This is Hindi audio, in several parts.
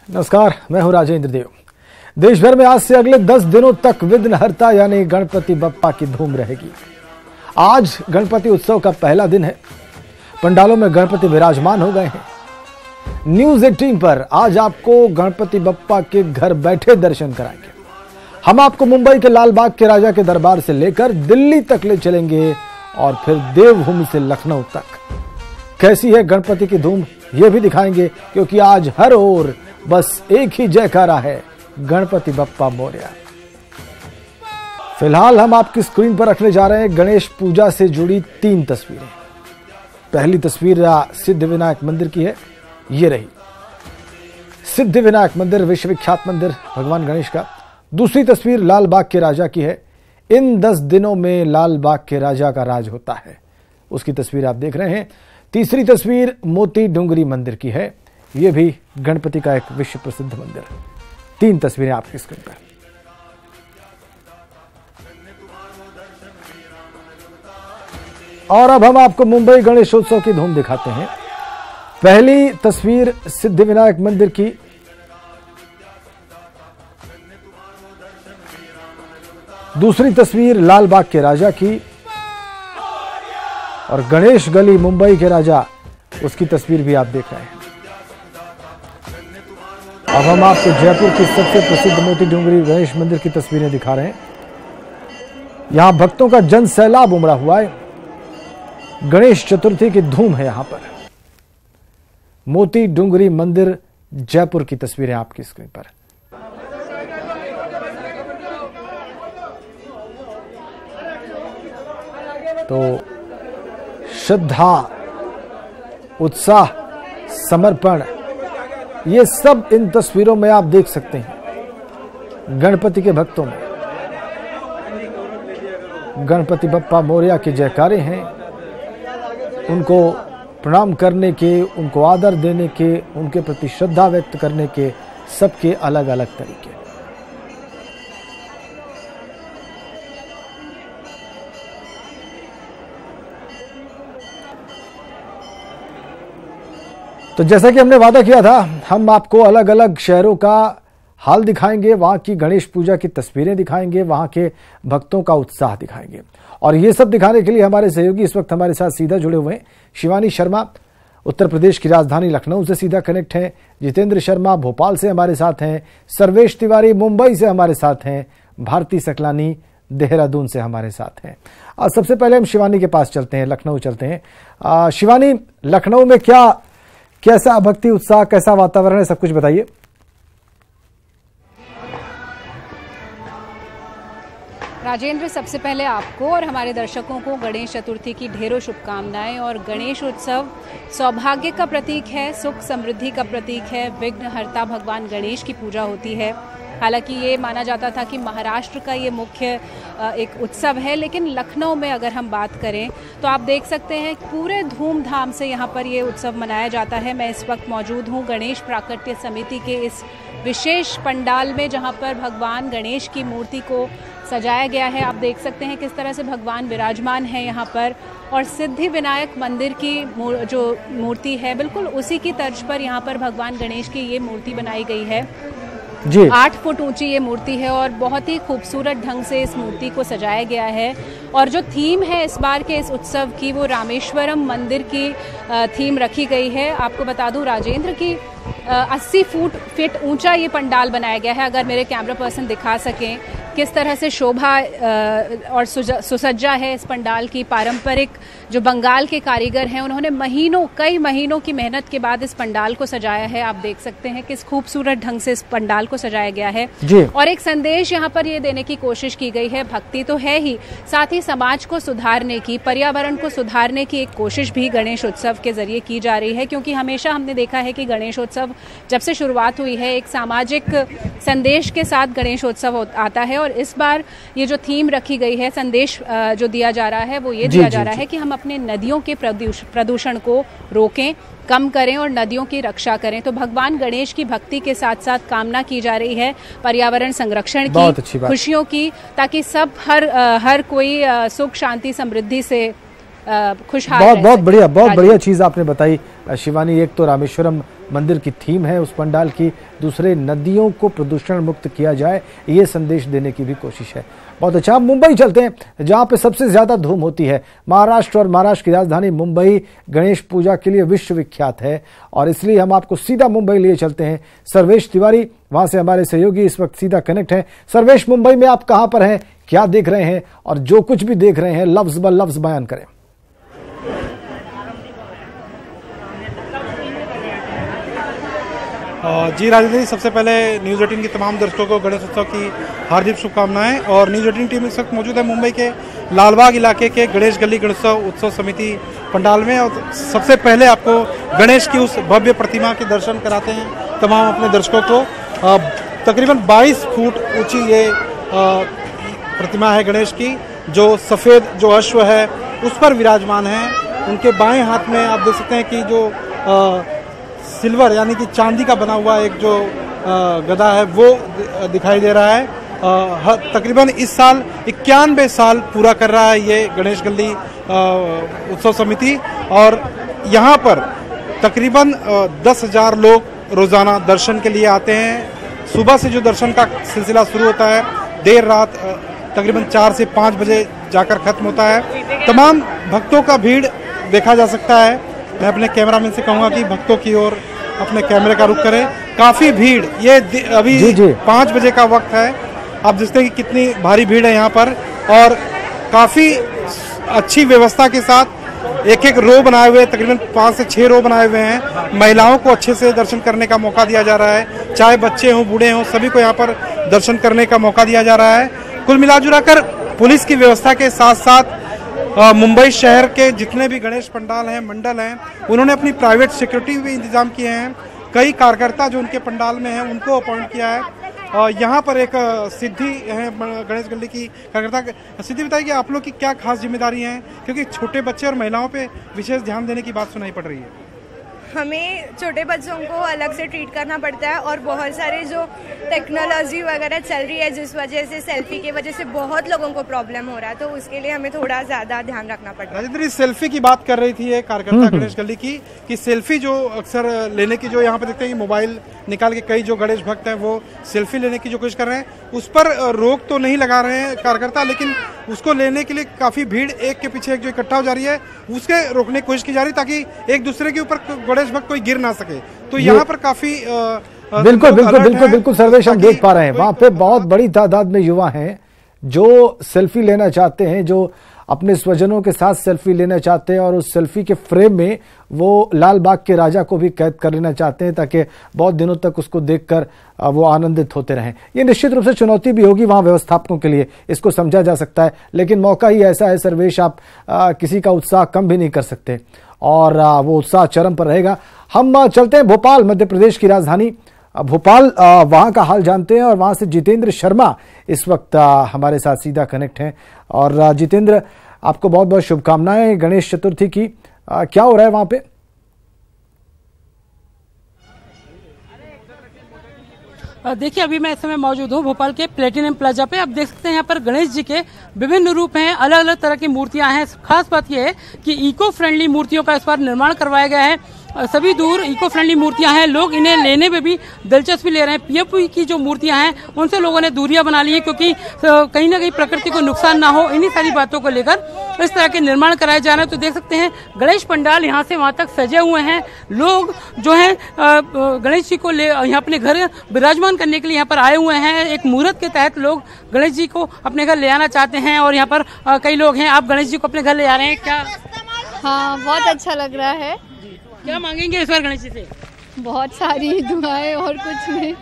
नमस्कार, मैं हूं राजेंद्र देव। देश भर में आज से अगले 10 दिनों तक विघ्नहर्ता यानी गणपति बप्पा की धूम रहेगी। आज गणपति उत्सव का पहला दिन है। पंडालों में गणपति विराजमान हो गए हैं। न्यूज़ 18 पर आज आपको गणपति बप्पा के घर बैठे दर्शन कराएंगे। हम आपको मुंबई के लाल बाग के राजा के दरबार से लेकर दिल्ली तक ले चलेंगे और फिर देवभूमि से लखनऊ तक। कैसी है गणपति की धूम ये भी दिखाएंगे, क्योंकि आज हर ओर बस एक ही जयकारा है, गणपति बप्पा मोरया। फिलहाल हम आपकी स्क्रीन पर रखने जा रहे हैं गणेश पूजा से जुड़ी 3 तस्वीरें। पहली तस्वीर सिद्धिविनायक मंदिर की है। ये रही सिद्धिविनायक मंदिर, विश्वविख्यात मंदिर भगवान गणेश का। दूसरी तस्वीर लाल बाग के राजा की है। इन 10 दिनों में लाल बाग के राजा का राज होता है, उसकी तस्वीर आप देख रहे हैं। तीसरी तस्वीर मोती डूंगरी मंदिर की है। यह भी गणपति का एक विश्व प्रसिद्ध मंदिर। 3 तस्वीरें आपकी स्क्रीन पर। और अब हम आपको मुंबई गणेशोत्सव की धूम दिखाते हैं। पहली तस्वीर सिद्धिविनायक मंदिर की। दूसरी तस्वीर लाल बाग के राजा की और गणेश गली मुंबई के राजा, उसकी तस्वीर भी आप देख रहे हैं। अब हम आपको जयपुर की सबसे प्रसिद्ध मोती डूंगरी गणेश मंदिर की तस्वीरें दिखा रहे हैं। यहां भक्तों का जन सैलाब उमड़ा हुआ है। गणेश चतुर्थी की धूम है यहां पर। मोती डूंगरी मंदिर जयपुर की तस्वीरें आपकी स्क्रीन पर। तो श्रद्धा, उत्साह, समर्पण, ये सब इन तस्वीरों में आप देख सकते हैं। गणपति के भक्तों में गणपति बप्पा मोरया के जयकारे हैं। उनको प्रणाम करने के, उनको आदर देने के, उनके प्रति श्रद्धा व्यक्त करने के सबके अलग अलग तरीके। तो जैसा कि हमने वादा किया था, हम आपको अलग अलग शहरों का हाल दिखाएंगे, वहां की गणेश पूजा की तस्वीरें दिखाएंगे, वहां के भक्तों का उत्साह दिखाएंगे। और ये सब दिखाने के लिए हमारे सहयोगी इस वक्त हमारे साथ सीधा जुड़े हुए हैं। शिवानी शर्मा उत्तर प्रदेश की राजधानी लखनऊ से सीधा कनेक्ट हैं। जितेंद्र शर्मा भोपाल से हमारे साथ हैं। सर्वेश तिवारी मुंबई से हमारे साथ हैं। भारती सकलानी देहरादून से हमारे साथ हैं। सबसे पहले हम शिवानी के पास चलते हैं, लखनऊ चलते हैं। शिवानी, लखनऊ में कैसा भक्ति उत्साह, कैसा वातावरण है, सब कुछ बताइए। राजेंद्र, सबसे पहले आपको और हमारे दर्शकों को गणेश चतुर्थी की ढेरों शुभकामनाएं। और गणेश उत्सव सौभाग्य का प्रतीक है, सुख समृद्धि का प्रतीक है। विघ्नहर्ता भगवान गणेश की पूजा होती है। हालांकि ये माना जाता था कि महाराष्ट्र का ये मुख्य एक उत्सव है, लेकिन लखनऊ में अगर हम बात करें तो आप देख सकते हैं पूरे धूमधाम से यहाँ पर ये उत्सव मनाया जाता है। मैं इस वक्त मौजूद हूँ गणेश प्राकट्य समिति के इस विशेष पंडाल में, जहाँ पर भगवान गणेश की मूर्ति को सजाया गया है। आप देख सकते हैं किस तरह से भगवान विराजमान है यहाँ पर। और सिद्धिविनायक मंदिर की जो मूर्ति है, बिल्कुल उसी की तर्ज पर यहाँ पर भगवान गणेश की ये मूर्ति बनाई गई है जी। 8 फुट ऊंची ये मूर्ति है और बहुत ही खूबसूरत ढंग से इस मूर्ति को सजाया गया है। और जो थीम है इस बार के इस उत्सव की, वो रामेश्वरम मंदिर की थीम रखी गई है। आपको बता दूं राजेंद्र की 80 फीट ऊंचा ये पंडाल बनाया गया है। अगर मेरे कैमरा पर्सन दिखा सकें किस तरह से शोभा और सुसज्जा है इस पंडाल की। पारंपरिक जो बंगाल के कारीगर हैं, उन्होंने कई महीनों की मेहनत के बाद इस पंडाल को सजाया है। आप देख सकते हैं किस खूबसूरत ढंग से इस पंडाल को सजाया गया है जी। और एक संदेश यहाँ पर ये देने की कोशिश की गई है। भक्ति तो है ही, साथ ही समाज को सुधारने की, पर्यावरण को सुधारने की एक कोशिश भी गणेश उत्सव के जरिए की जा रही है। क्योंकि हमेशा हमने देखा है कि गणेशोत्सव जब से शुरुआत हुई है, एक सामाजिक संदेश के साथ गणेशोत्सव आता है। और इस बार ये जो थीम रखी गई है, संदेश जो दिया जा रहा है, वो ये दिया जा रहा है कि हम अपने नदियों के प्रदूषण को रोकें, कम करें और नदियों की रक्षा करें। तो भगवान गणेश की भक्ति के साथ साथ कामना की जा रही है पर्यावरण संरक्षण की, खुशियों की, ताकि सब हर कोई सुख शांति समृद्धि से खुशहाल। बहुत बढ़िया चीज आपने बताई शिवानी। एक तो रामेश्वरम मंदिर की थीम है उस पंडाल की, दूसरे नदियों को प्रदूषण मुक्त किया जाए, ये संदेश देने की भी कोशिश है। बहुत अच्छा, हम मुंबई चलते हैं जहां पे सबसे ज्यादा धूम होती है। महाराष्ट्र और महाराष्ट्र की राजधानी मुंबई गणेश पूजा के लिए विश्वविख्यात है और इसलिए हम आपको सीधा मुंबई लिए चलते हैं। सर्वेश तिवारी वहां से हमारे सहयोगी इस वक्त सीधा कनेक्ट हैं। सर्वेश, मुंबई में आप कहां पर हैं, क्या देख रहे हैं और जो कुछ भी देख रहे हैं लफ्ज ब लफ्ज बयान करें। जी राजेंद्र जी, सबसे पहले न्यूज़ 18 के तमाम दर्शकों को गणेश उत्सव की हार्दिक शुभकामनाएं। और न्यूज़ 18 टीम इस वक्त मौजूद है मुंबई के लालबाग इलाके के गणेश गली गणेशोत्सव उत्सव समिति पंडाल में। और सबसे पहले आपको गणेश की उस भव्य प्रतिमा के दर्शन कराते हैं तमाम अपने दर्शकों को। तकरीबन 22 फुट ऊंची ये प्रतिमा है गणेश की, जो सफ़ेद जो अश्व है उस पर विराजमान है। उनके बाएं हाथ में आप देख सकते हैं कि जो सिल्वर यानी कि चांदी का बना हुआ एक जो गदा है वो दिखाई दे रहा है। तकरीबन इस साल 91 साल पूरा कर रहा है ये गणेश गली उत्सव समिति। और यहाँ पर तकरीबन 10,000 लोग रोज़ाना दर्शन के लिए आते हैं। सुबह से जो दर्शन का सिलसिला शुरू होता है, देर रात तकरीबन 4 से 5 बजे जाकर ख़त्म होता है। तमाम भक्तों का भीड़ देखा जा सकता है। मैं अपने कैमरामैन से कहूँगा कि भक्तों की ओर अपने कैमरे का रुख करें। काफ़ी भीड़, ये अभी 5 बजे का वक्त है। आप देखते हैं कि कितनी भारी भीड़ है यहाँ पर और काफ़ी अच्छी व्यवस्था के साथ एक एक रो बनाए हुए, तकरीबन 5 से 6 रो बनाए हुए हैं। महिलाओं को अच्छे से दर्शन करने का मौका दिया जा रहा है, चाहे बच्चे हों बूढ़े हों, सभी को यहाँ पर दर्शन करने का मौका दिया जा रहा है। कुल मिलाजुलाकर पुलिस की व्यवस्था के साथ साथ मुंबई शहर के जितने भी गणेश पंडाल हैं, मंडल हैं, उन्होंने अपनी प्राइवेट सिक्योरिटी भी इंतजाम किए हैं। कई कार्यकर्ता जो उनके पंडाल में हैं उनको अपॉइंट किया है। यहाँ पर एक सिद्धि है गणेश गली की कार्यकर्ता। सिद्धि बताइए कि आप लोग की क्या खास जिम्मेदारी हैं, क्योंकि छोटे बच्चे और महिलाओं पे विशेष ध्यान देने की बात सुनाई पड़ रही है। हमें छोटे बच्चों को अलग से ट्रीट करना पड़ता है और बहुत सारे जो टेक्नोलॉजी वगैरह चल रही है जिस वजह से सेल्फी की वजह से बहुत लोगों को प्रॉब्लम हो रहा है, तो उसके लिए हमें थोड़ा ज़्यादा ध्यान रखना पड़ता है। राजेंद्र, सेल्फी की बात कर रही थी एक कार्यकर्ता गणेश गली की कि सेल्फी जो अक्सर लेने की जो यहाँ पे देखते हैं कि मोबाइल निकाल के कई जो गणेश भक्त हैं वो सेल्फी लेने की जो कोशिश कर रहे हैं, उस पर रोक तो नहीं लगा रहे हैं कार्यकर्ता, लेकिन उसको लेने के लिए काफ़ी भीड़ एक के पीछे एक जो इकट्ठा हो जा रही है उसके रोकने की कोशिश की जा रही है ताकि एक दूसरे के ऊपर गणेश भक्त कोई गिर ना सके। तो यहाँ पर काफी बिल्कुल सर्वेश हम देख पा रहे हैं वहां पे बहुत बड़ी तादाद में युवा हैं जो सेल्फी लेना चाहते हैं, जो अपने स्वजनों के साथ सेल्फी लेना चाहते हैं और उस सेल्फी के फ्रेम में वो लाल बाग के राजा को भी कैद कर लेना चाहते हैं ताकि बहुत दिनों तक उसको देखकर वो आनंदित होते रहें। ये निश्चित रूप से चुनौती भी होगी वहां व्यवस्थापकों के लिए, इसको समझा जा सकता है, लेकिन मौका ही ऐसा है सर्वेश, आप किसी का उत्साह कम भी नहीं कर सकते और वो उत्साह चरम पर रहेगा। हम चलते हैं भोपाल, मध्य प्रदेश की राजधानी भोपाल, वहां का हाल जानते हैं और वहां से जितेंद्र शर्मा इस वक्त हमारे साथ सीधा कनेक्ट हैं। और जितेंद्र, आपको बहुत बहुत शुभकामनाएं गणेश चतुर्थी की। क्या हो रहा है वहां पे? देखिए, अभी मैं इस समय मौजूद हूँ भोपाल के प्लेटिनम प्लाजा पे। आप देख सकते हैं यहाँ पर गणेश जी के विभिन्न रूप हैं, अलग अलग तरह की मूर्तियां हैं। खास बात यह है कि इको फ्रेंडली मूर्तियों का इस बार निर्माण करवाया गया है। सभी दूर इको फ्रेंडली मूर्तियां हैं, लोग इन्हें लेने में भी दिलचस्पी ले रहे हैं। पीएफपी की जो मूर्तियां हैं उनसे लोगों ने दूरियां बना ली है क्योंकि कहीं ना कहीं प्रकृति को नुकसान ना हो, इन्हीं सारी बातों को लेकर इस तरह के निर्माण कराए जा रहे हैं। तो देख सकते हैं गणेश पंडाल यहाँ से वहां तक सजे हुए हैं। लोग जो है गणेश जी को यहाँ अपने घर विराजमान करने के लिए यहाँ पर आए हुए हैं। एक मुहूर्त के तहत लोग गणेश जी को अपने घर ले आना चाहते हैं और यहाँ पर कई लोग हैं। आप गणेश जी को अपने घर ले आ रहे हैं क्या? हाँ, बहुत अच्छा लग रहा है। क्या मांगेंगे इस बार गणेश जी से? बहुत सारी दुआएं और कुछ नहीं।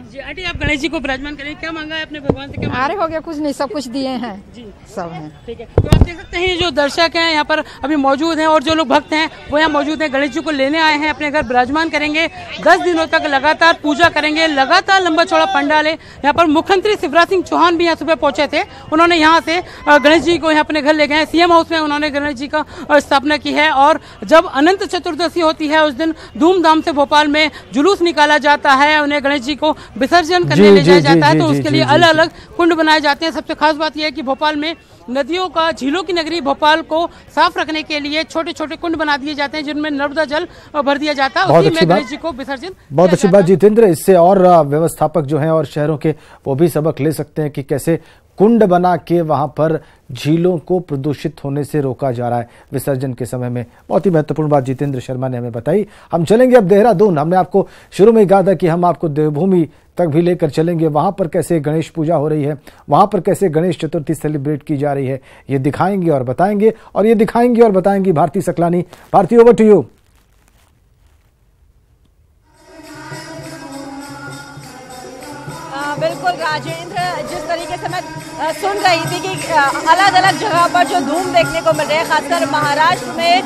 जी आंटी, आप गणेश जी को विराजमान करें, क्या मांगा है अपने भगवान से? क्या अरे हो गया, कुछ नहीं, सब कुछ दिए हैं जी, सब है। ठीक है, तो आप देख सकते हैं जो दर्शक हैं यहाँ पर अभी मौजूद हैं और जो लोग भक्त हैं वो यहाँ मौजूद हैं। गणेश जी को लेने आए हैं, अपने घर विराजमान करेंगे। 10 दिनों तक लगातार पूजा करेंगे। लगातार लंबा चौड़ा पंडाल है यहाँ पर। मुख्यमंत्री शिवराज सिंह चौहान भी यहाँ सुबह पहुंचे थे, उन्होंने यहाँ से गणेश जी को यहाँ अपने घर ले गए। सीएम हाउस में उन्होंने गणेश जी का स्थापना की है और जब अनंत चतुर्दशी होती है उस दिन धूमधाम से भोपाल में जुलूस निकाला जाता है। उन्हें गणेश जी को विसर्जन करने ले जाया जाता है, तो उसके लिए अलग अलग कुंड बनाए जाते हैं। सबसे खास बात यह है कि भोपाल में नदियों का, झीलों की नगरी भोपाल को साफ रखने के लिए छोटे छोटे कुंड बना दिए जाते हैं, जिनमें नर्मदा जल भर दिया जाता है। उसी में गणेश जी को विसर्जन। बहुत अच्छी बात जितेंद्र, इससे और व्यवस्थापक जो हैं और शहरों के वो भी सबक ले सकते हैं कि कैसे कुंड बना के वहां पर झीलों को प्रदूषित होने से रोका जा रहा है विसर्जन के समय में। बहुत ही महत्वपूर्ण बात जितेंद्र शर्मा ने हमें बताई। हम चलेंगे अब देहरादून। हमने आपको शुरू में ही कहा था कि हम आपको देवभूमि तक भी लेकर चलेंगे, वहां पर कैसे गणेश पूजा हो रही है, वहां पर कैसे गणेश चतुर्थी सेलिब्रेट की जा रही है, ये दिखाएंगे और बताएंगे। और ये दिखाएंगे और बताएंगी Bharti Saklani. Bharti, over to you. बिल्कुल राजेंद्र, जिस तरीके से मैं सुन रही थी कि अलग अलग जगह पर जो धूम देखने को मिल रही है, खासकर महाराष्ट्र में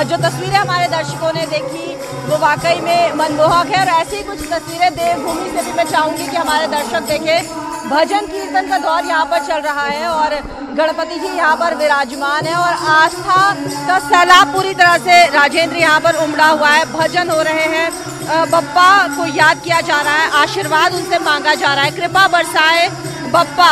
जो तस्वीरें हमारे दर्शकों ने देखी वो वाकई में मनमोहक है। और ऐसी ही कुछ तस्वीरें देवभूमि से भी मैं चाहूंगी कि हमारे दर्शक देखें। भजन कीर्तन का दौर यहाँ पर चल रहा है और गणपति जी यहाँ पर विराजमान है और आस्था का सैलाब पूरी तरह से राजेंद्र यहाँ पर उमड़ा हुआ है। भजन हो रहे हैं, बप्पा को याद किया जा रहा है, आशीर्वाद उनसे मांगा जा रहा है, कृपा बरसाए बप्पा।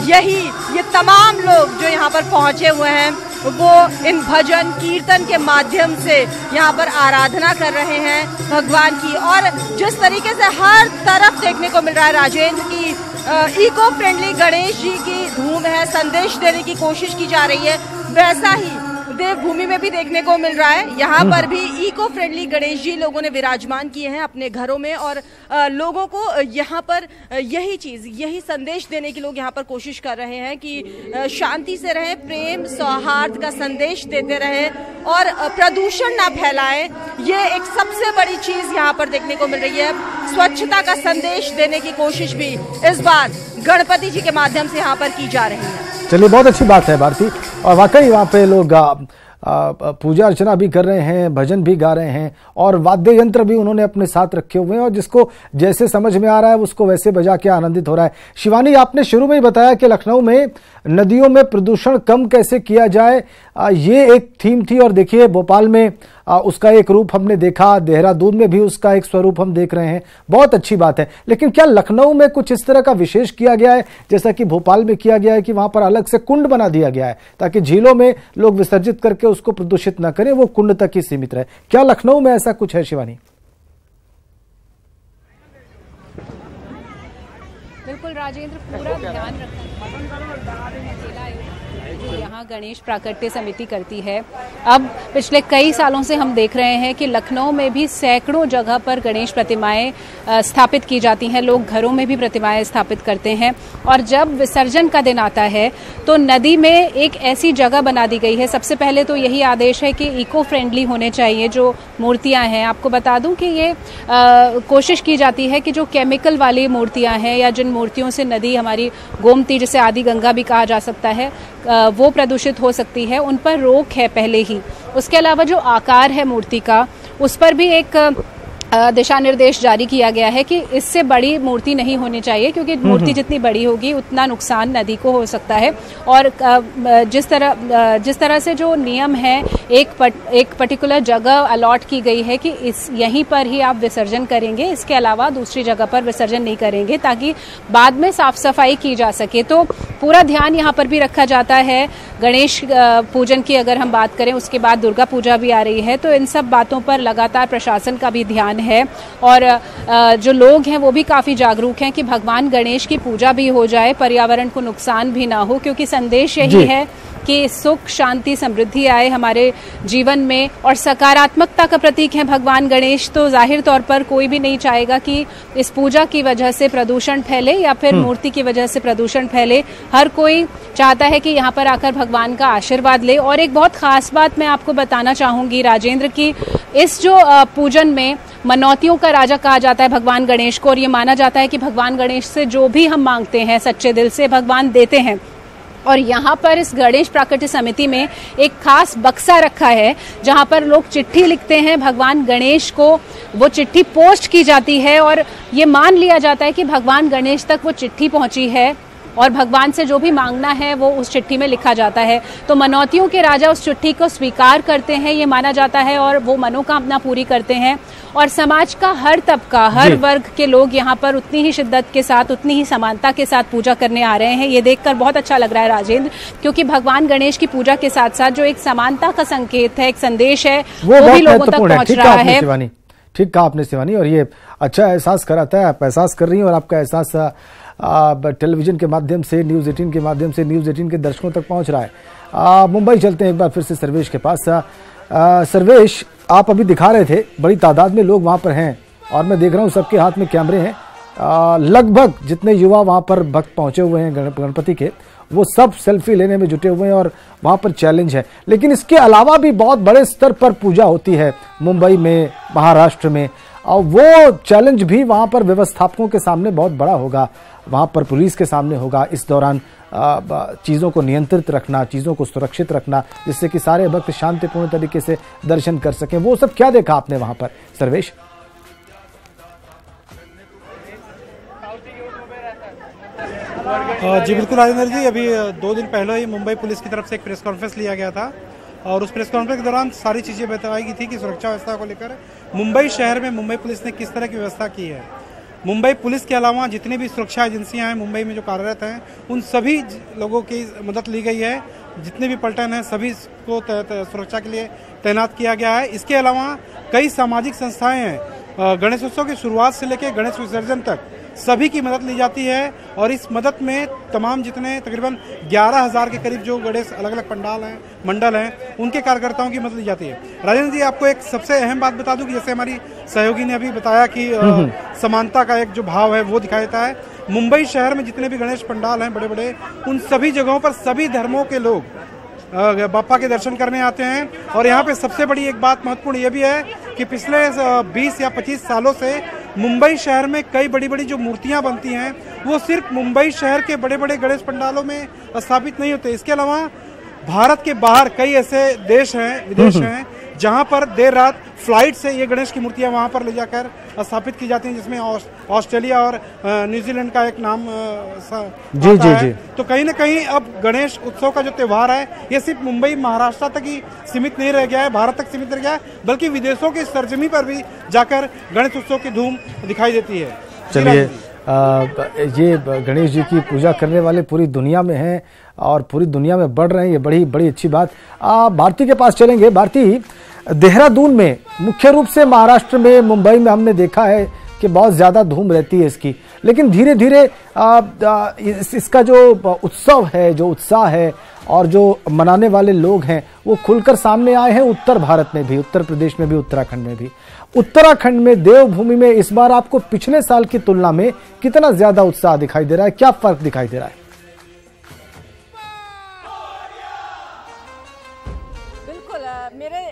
ये तमाम लोग जो यहाँ पर पहुंचे हुए हैं वो इन भजन कीर्तन के माध्यम से यहाँ पर आराधना कर रहे हैं भगवान की। और जिस तरीके से हर तरफ देखने को मिल रहा है राजेंद्र की इको फ्रेंडली गणेश जी की धूम है, संदेश देने की कोशिश की जा रही है, वैसा ही देवभूमि में भी देखने को मिल रहा है। यहाँ पर भी इको फ्रेंडली गणेश जी लोगों ने विराजमान किए हैं अपने घरों में और लोगों को यहाँ पर यही संदेश देने की लोग यहाँ पर कोशिश कर रहे हैं कि शांति से रहें, प्रेम सौहार्द का संदेश देते रहें और प्रदूषण ना फैलाएं। ये एक सबसे बड़ी चीज यहाँ पर देखने को मिल रही है। स्वच्छता का संदेश देने की कोशिश भी इस बार गणपति जी के माध्यम से यहाँ पर की जा रही है। चलिए, बहुत अच्छी बात है भारती। और वाकई वहाँ पे लोग पूजा अर्चना भी कर रहे हैं, भजन भी गा रहे हैं और वाद्य यंत्र भी उन्होंने अपने साथ रखे हुए हैं और जिसको जैसे समझ में आ रहा है उसको वैसे बजा के आनंदित हो रहा है। शिवानी, आपने शुरू में ही बताया कि लखनऊ में नदियों में प्रदूषण कम कैसे किया जाए, ये एक थीम थी और देखिए भोपाल में उसका एक रूप हमने देखा, देहरादून में भी उसका एक स्वरूप हम देख रहे हैं। बहुत अच्छी बात है, लेकिन क्या लखनऊ में कुछ इस तरह का विशेष किया गया है जैसा कि भोपाल में किया गया है कि वहां पर अलग से कुंड बना दिया गया है ताकि झीलों में लोग विसर्जित करके उसको प्रदूषित न करें, वो कुंड तक ही सीमित रहे? क्या लखनऊ में ऐसा कुछ है शिवानी? बिल्कुल राजेंद्र, पूरा ध्यान रखना जो यहाँ गणेश प्राकट्य समिति करती है। अब पिछले कई सालों से हम देख रहे हैं कि लखनऊ में भी सैकड़ों जगह पर गणेश प्रतिमाएं स्थापित की जाती हैं, लोग घरों में भी प्रतिमाएं स्थापित करते हैं और जब विसर्जन का दिन आता है तो नदी में एक ऐसी जगह बना दी गई है। सबसे पहले तो यही आदेश है कि इको फ्रेंडली होने चाहिए जो मूर्तियां हैं। आपको बता दूं कि ये कोशिश की जाती है कि जो केमिकल वाली मूर्तियां हैं या जिन मूर्तियों से नदी हमारी गोमती, जिसे आदि गंगा भी कहा जा सकता है, वो प्रदूषित हो सकती है, उन पर रोक है पहले ही। उसके अलावा जो आकार है मूर्ति का, उस पर भी एक दिशा निर्देश जारी किया गया है कि इससे बड़ी मूर्ति नहीं होनी चाहिए क्योंकि मूर्ति जितनी बड़ी होगी उतना नुकसान नदी को हो सकता है। और जिस तरह से जो नियम है, एक पर्टिकुलर जगह अलॉट की गई है कि यहीं पर ही आप विसर्जन करेंगे, इसके अलावा दूसरी जगह पर विसर्जन नहीं करेंगे ताकि बाद में साफ सफाई की जा सके। तो पूरा ध्यान यहाँ पर भी रखा जाता है। गणेश पूजन की अगर हम बात करें, उसके बाद दुर्गा पूजा भी आ रही है, तो इन सब बातों पर लगातार प्रशासन का भी ध्यान है और जो लोग हैं वो भी काफी जागरूक हैं कि भगवान गणेश की पूजा भी हो जाए, पर्यावरण को नुकसान भी ना हो, क्योंकि संदेश यही है कि सुख शांति समृद्धि आए हमारे जीवन में और सकारात्मकता का प्रतीक है भगवान गणेश। तो जाहिर तौर पर कोई भी नहीं चाहेगा कि इस पूजा की वजह से प्रदूषण फैले या फिर मूर्ति की वजह से प्रदूषण फैले। हर कोई चाहता है कि यहाँ पर आकर भगवान का आशीर्वाद ले। और एक बहुत खास बात मैं आपको बताना चाहूंगी राजेंद्र की, इस जो पूजन में मनौतियों का राजा कहा जाता है भगवान गणेश को, और ये माना जाता है कि भगवान गणेश से जो भी हम मांगते हैं सच्चे दिल से भगवान देते हैं। और यहाँ पर इस गणेश प्राकट्य समिति में एक खास बक्सा रखा है जहाँ पर लोग चिट्ठी लिखते हैं भगवान गणेश को, वो चिट्ठी पोस्ट की जाती है और ये मान लिया जाता है कि भगवान गणेश तक वो चिट्ठी पहुंची है और भगवान से जो भी मांगना है वो उस चिट्ठी में लिखा जाता है। तो मनौतियों के राजा उस चिट्ठी को स्वीकार करते हैं, ये माना जाता है, और वो मनोकामना पूरी करते हैं। और समाज का हर तबका, हर वर्ग के लोग यहाँ पर उतनी ही शिद्दत के साथ, उतनी ही समानता के साथ पूजा करने आ रहे हैं। ये देखकर बहुत अच्छा लग रहा है राजेंद्र, क्योंकि भगवान गणेश की पूजा के साथ साथ जो एक समानता का संकेत है, एक संदेश है, वो भी लोगों तक पहुंच रहा है। ठीक कहा आपने शिवानी, और ये अच्छा एहसास कराता है। आप एहसास कर रही हैं और आपका एहसास टेलीविजन के माध्यम से, न्यूज़ 18 के माध्यम से न्यूज़ 18 के दर्शकों तक पहुंच रहा है। मुंबई चलते हैं एक बार फिर से सर्वेश के पास। सर्वेश, आप अभी दिखा रहे थे बड़ी तादाद में लोग वहां पर हैं और मैं देख रहा हूं सबके हाथ में कैमरे हैं। लगभग जितने युवा वहां पर भक्त पहुंचे हुए हैं गणपति के, वो सब सेल्फी लेने में जुटे हुए हैं और वहां पर चैलेंज है। लेकिन इसके अलावा भी बहुत बड़े स्तर पर पूजा होती है मुंबई में, महाराष्ट्र में, और वो चैलेंज भी वहां पर व्यवस्थापकों के सामने बहुत बड़ा होगा, वहां पर पुलिस के सामने होगा। इस दौरान चीज़ों को नियंत्रित रखना, चीज़ों को सुरक्षित रखना, जिससे कि सारे भक्त शांतिपूर्ण तरीके से दर्शन कर सकें। वो सब क्या देखा आपने वहां पर सर्वेश? जी बिल्कुल राजेंद्र जी, अभी 2 दिन पहले ही मुंबई पुलिस की तरफ से एक प्रेस कॉन्फ्रेंस लिया गया था और उस प्रेस कॉन्फ्रेंस के दौरान सारी चीज़ें बताई गई थी कि सुरक्षा व्यवस्था को लेकर मुंबई शहर में मुंबई पुलिस ने किस तरह की व्यवस्था की है। मुंबई पुलिस के अलावा जितनी भी सुरक्षा एजेंसियां हैं मुंबई में जो कार्यरत हैं, उन सभी लोगों की मदद ली गई है। जितने भी पलटन हैं सभी को सुरक्षा के लिए तैनात किया गया है। इसके अलावा कई सामाजिक संस्थाएं हैं। गणेशोत्सव की शुरुआत से लेकर गणेश विसर्जन तक सभी की मदद ली जाती है और इस मदद में तमाम जितने तकरीबन 11,000 के करीब जो गणेश अलग अलग पंडाल हैं, मंडल हैं, उनके कार्यकर्ताओं की मदद ली जाती है। राजेंद्र जी, आपको एक सबसे अहम बात बता दूं कि जैसे हमारी सहयोगी ने अभी बताया कि समानता का एक जो भाव है वो दिखाई देता है। मुंबई शहर में जितने भी गणेश पंडाल हैं बड़े बड़े, उन सभी जगहों पर सभी धर्मों के लोग बापा के दर्शन करने आते हैं। और यहाँ पे सबसे बड़ी एक बात महत्वपूर्ण ये भी है कि पिछले 20 या 25 सालों से मुंबई शहर में कई बड़ी बड़ी जो मूर्तियां बनती हैं वो सिर्फ मुंबई शहर के बड़े बड़े गणेश पंडालों में स्थापित नहीं होते। इसके अलावा भारत के बाहर कई ऐसे देश हैं, विदेश हैं, जहां पर देर रात फ्लाइट से ये गणेश की मूर्तियां वहां पर ले जाकर स्थापित की जाती हैं, जिसमें ऑस्ट्रेलिया और न्यूजीलैंड का एक नाम जी। तो कहीं ना कहीं अब गणेश उत्सव का जो त्योहार है ये सिर्फ मुंबई महाराष्ट्र तक ही सीमित नहीं रह गया है, भारत तक सीमित रह गया है, बल्कि विदेशों की सरजमी पर भी जाकर गणेश उत्सव की धूम दिखाई देती है। चलिए, ये गणेश जी की पूजा करने वाले पूरी दुनिया में हैं और पूरी दुनिया में बढ़ रहे हैं, ये बड़ी अच्छी बात। भारती के पास चलेंगे। भारती, देहरादून में मुख्य रूप से महाराष्ट्र में, मुंबई में हमने देखा है कि बहुत ज़्यादा धूम रहती है इसकी, लेकिन धीरे धीरे इसका जो उत्सव है, जो उत्साह है और जो मनाने वाले लोग हैं वो खुलकर सामने आए हैं। उत्तर भारत में भी, उत्तर प्रदेश में भी, उत्तराखंड में भी। उत्तराखंड में देवभूमि में इस बार आपको पिछले साल की तुलना में कितना ज्यादा उत्साह दिखाई दे रहा है, क्या फर्क दिखाई दे रहा है?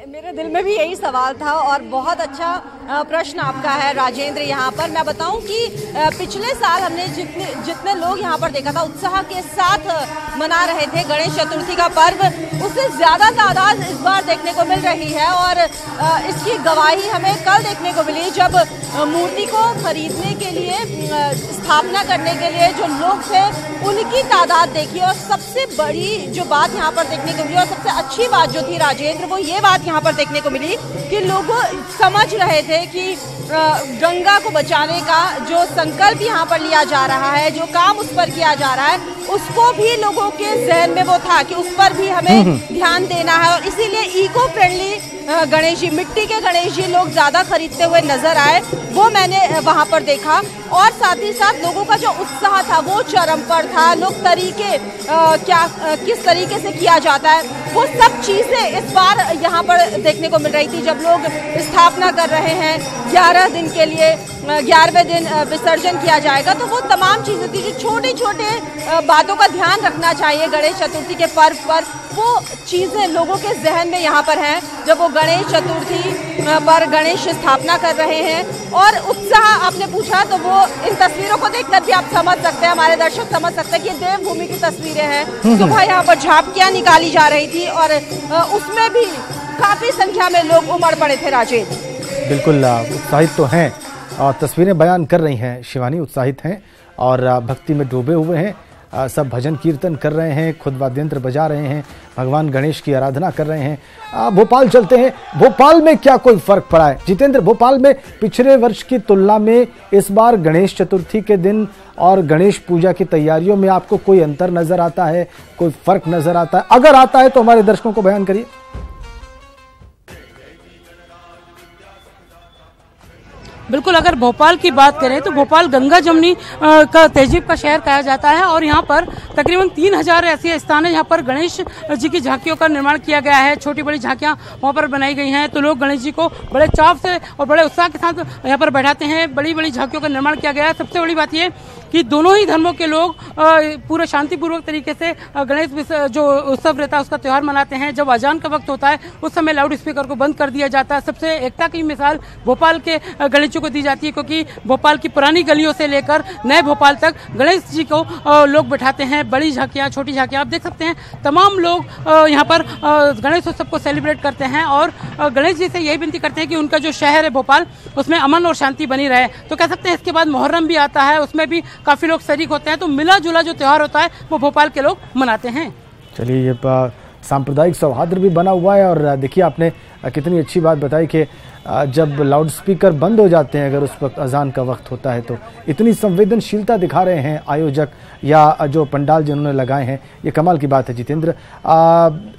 मेरे दिल में भी यही सवाल था और बहुत अच्छा प्रश्न आपका है राजेंद्र। यहाँ पर मैं बताऊं कि पिछले साल हमने जितने लोग यहाँ पर देखा था उत्साह के साथ मना रहे थे गणेश चतुर्थी का पर्व, उससे ज्यादा तादाद इस बार देखने को मिल रही है। और इसकी गवाही हमें कल देखने को मिली जब मूर्ति को खरीदने के लिए, स्थापना करने के लिए जो लोग थे उनकी तादाद देखी। और सबसे बड़ी जो बात यहाँ पर देखने को मिली और सबसे अच्छी बात जो थी राजेंद्र, वो ये बात यहाँ पर देखने को मिली कि लोग समझ रहे थे कि गंगा को बचाने का जो संकल्प यहाँ पर लिया जा रहा है, जो काम उस पर किया जा रहा है, उसको भी लोगों के जहन में वो था कि उस पर भी हमें ध्यान देना है। और इसीलिए इको फ्रेंडली गणेश जी, मिट्टी के गणेश जी लोग ज्यादा खरीदते हुए नजर आए, वो मैंने वहां पर देखा। और साथ ही साथ लोगों का जो उत्साह था वो चरम पर था। लोग तरीके किस तरीके से किया जाता है वो सब चीजें इस बार यहाँ पर देखने को मिल रही थी। जब लोग स्थापना कर रहे हैं 11 दिन के लिए, 11वें दिन विसर्जन किया जाएगा, तो वो तमाम चीजें थी जो छोटे छोटे बातों का ध्यान रखना चाहिए गणेश चतुर्थी के पर्व पर, वो चीजें लोगों के जहन में यहाँ पर हैं जब वो गणेश चतुर्थी पर गणेश स्थापना कर रहे हैं। और उत्साह आपने पूछा तो वो इन तस्वीरों को देखकर भी आप समझ सकते हैं, हमारे दर्शक समझ सकते हैं कि देवभूमि की तस्वीरें हैं। सुबह यहाँ पर झांकियां निकाली जा रही थी और उसमें भी काफी संख्या में लोग उमड़ पड़े थे। राजेंद्र, बिल्कुल उत्साहित तो हैं और तस्वीरें बयान कर रही हैं शिवानी, उत्साहित हैं और भक्ति में डूबे हुए हैं। सब भजन कीर्तन कर रहे हैं, खुद वाद्यंत्र बजा रहे हैं, भगवान गणेश की आराधना कर रहे हैं। भोपाल चलते हैं, भोपाल में क्या कोई फर्क पड़ा है जितेंद्र? भोपाल में पिछले वर्ष की तुलना में इस बार गणेश चतुर्थी के दिन और गणेश पूजा की तैयारियों में आपको कोई अंतर नजर आता है, कोई फर्क नजर आता है? अगर आता है तो हमारे दर्शकों को बयान करिए। बिल्कुल, अगर भोपाल की बात करें तो भोपाल गंगा जमुनी का तहजीब का शहर कहा जाता है और यहाँ पर तकरीबन 3000 ऐसे स्थान है जहाँ पर गणेश जी की झांकियों का निर्माण किया गया है। छोटी बड़ी झांकियाँ वहाँ पर बनाई गई हैं, तो लोग गणेश जी को बड़े चाव से और बड़े उत्साह के साथ यहाँ पर बैठाते हैं। बड़ी बड़ी झांकियों का निर्माण किया गया है। सबसे बड़ी बात ये कि दोनों ही धर्मों के लोग पूरे शांतिपूर्वक तरीके से गणेश जो उत्सव रहता है उसका त्योहार मनाते हैं। जब अजान का वक्त होता है उस समय लाउड स्पीकर को बंद कर दिया जाता है। सबसे एकता की मिसाल भोपाल के गणेशों को दी जाती है, क्योंकि भोपाल की पुरानी गलियों से लेकर नए भोपाल तक गणेश जी को लोग बैठाते हैं। बड़ी झांकियां, छोटी झांकियां, आप देख सकते हैं तमाम लोग यहाँ पर गणेश उत्सव को सेलिब्रेट करते हैं और गणेश जी से यही विनती करते हैं कि उनका जो शहर है भोपाल उसमें अमन और शांति बनी रहे। तो कह सकते हैं इसके बाद मुहर्रम भी आता है, उसमें भी काफी लोग शरीक होते हैं। तो मिला जुला जो त्योहार होता है वो भोपाल के लोग मनाते हैं। चलिए, ये सांप्रदायिक सौहार्द भी बना हुआ है। और देखिए, आपने कितनी अच्छी बात बताई कि जब लाउड स्पीकर बंद हो जाते हैं, अगर उस वक्त अजान का वक्त होता है, तो इतनी संवेदनशीलता दिखा रहे हैं आयोजक या जो पंडाल जिन्होंने लगाए हैं। ये कमाल की बात है जितेंद्र।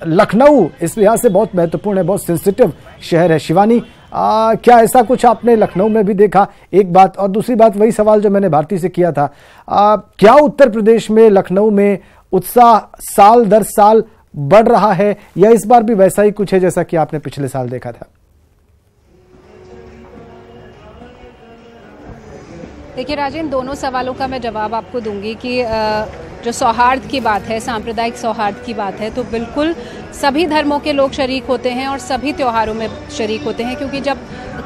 लखनऊ इस लिहाज से बहुत महत्वपूर्ण है, बहुत सेंसिटिव शहर है। शिवानी, क्या ऐसा कुछ आपने लखनऊ में भी देखा? एक बात, और दूसरी बात वही सवाल जो मैंने भारती से किया था, क्या उत्तर प्रदेश में लखनऊ में उत्साह साल दर साल बढ़ रहा है या इस बार भी वैसा ही कुछ है जैसा कि आपने पिछले साल देखा था? देखिए राजेंद्र, दोनों सवालों का मैं जवाब आपको दूंगी कि जो सौहार्द की बात है, सांप्रदायिक सौहार्द की बात है, तो बिल्कुल सभी धर्मों के लोग शरीक होते हैं और सभी त्योहारों में शरीक होते हैं। क्योंकि जब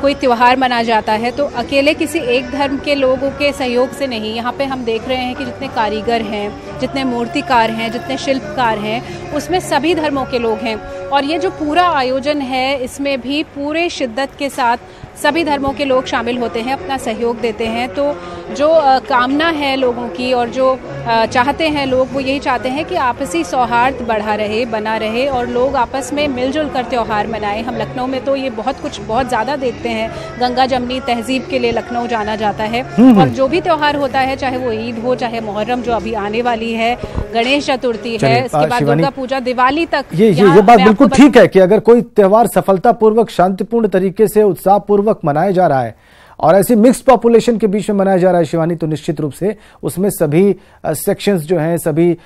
कोई त्यौहार मना जाता है तो अकेले किसी एक धर्म के लोगों के सहयोग से नहीं। यहाँ पे हम देख रहे हैं कि जितने कारीगर हैं, जितने मूर्तिकार हैं, जितने शिल्पकार हैं, उसमें सभी धर्मों के लोग हैं। और ये जो पूरा आयोजन है इसमें भी पूरे शिद्दत के साथ सभी धर्मों के लोग शामिल होते हैं, अपना सहयोग देते हैं। तो जो कामना है लोगों की और जो चाहते हैं लोग, वो यही चाहते हैं कि आपसी सौहार्द बढ़ा रहे, बना रहे और लोग आपस में मिलजुल कर त्यौहार मनाएं। हम लखनऊ में तो ये बहुत ज़्यादा देखते हैं। गंगा जमुनी तहजीब के लिए लखनऊ जाना जाता है और जो भी त्यौहार होता है, चाहे वो ईद हो, चाहे मुहर्रम जो अभी आने वाली है, गणेश चतुर्थी है, इसके बाद दुर्गा पूजा, दिवाली तक। ये बात बिल्कुल ठीक है कि अगर कोई त्यौहार सफलतापूर्वक, शांतिपूर्ण तरीके से, उत्साहपूर्वक मनाया जा रहा है और ऐसी मिक्स्ड पॉपुलेशन के बीच में मनाया जा रहा है शिवानी, तो निश्चित रूप से उसमें सभी सेक्शंस जो हैं, सभी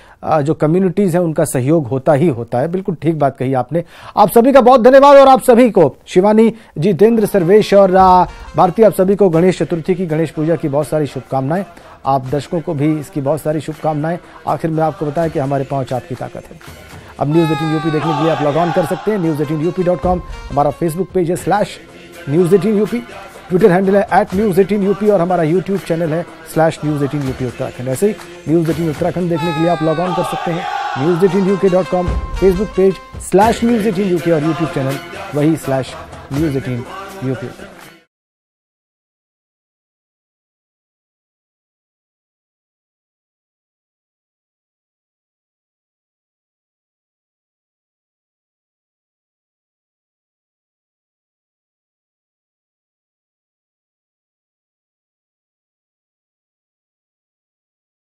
जो कम्युनिटीज हैं, उनका सहयोग होता ही होता है। बिल्कुल ठीक बात कही आपने। आप सभी का बहुत धन्यवाद और आप सभी को, शिवानी, जितेंद्र, सर्वेश और भारती, आप सभी को गणेश चतुर्थी की, गणेश पूजा की बहुत सारी शुभकामनाएं। आप दर्शकों को भी इसकी बहुत सारी शुभकामनाएं। आखिर में आपको बताया कि हमारे पहुंच आपकी ताकत है। अब न्यूज़ 18 यूपी देखने के लिए आप लॉग ऑन कर सकते हैं news18up.com। हमारा फेसबुक पेज है /News18UP, ट्विटर हैंडल है @News18UP और हमारा यूट्यूब चैनल है /News18UP उत्तराखंड। ऐसे ही News 18 उत्तराखंड देखने के लिए आप लॉग ऑन कर सकते हैं news18uk.com, फेसबुक पेज /News18UK और यूट्यूब चैनल वही /News18UP।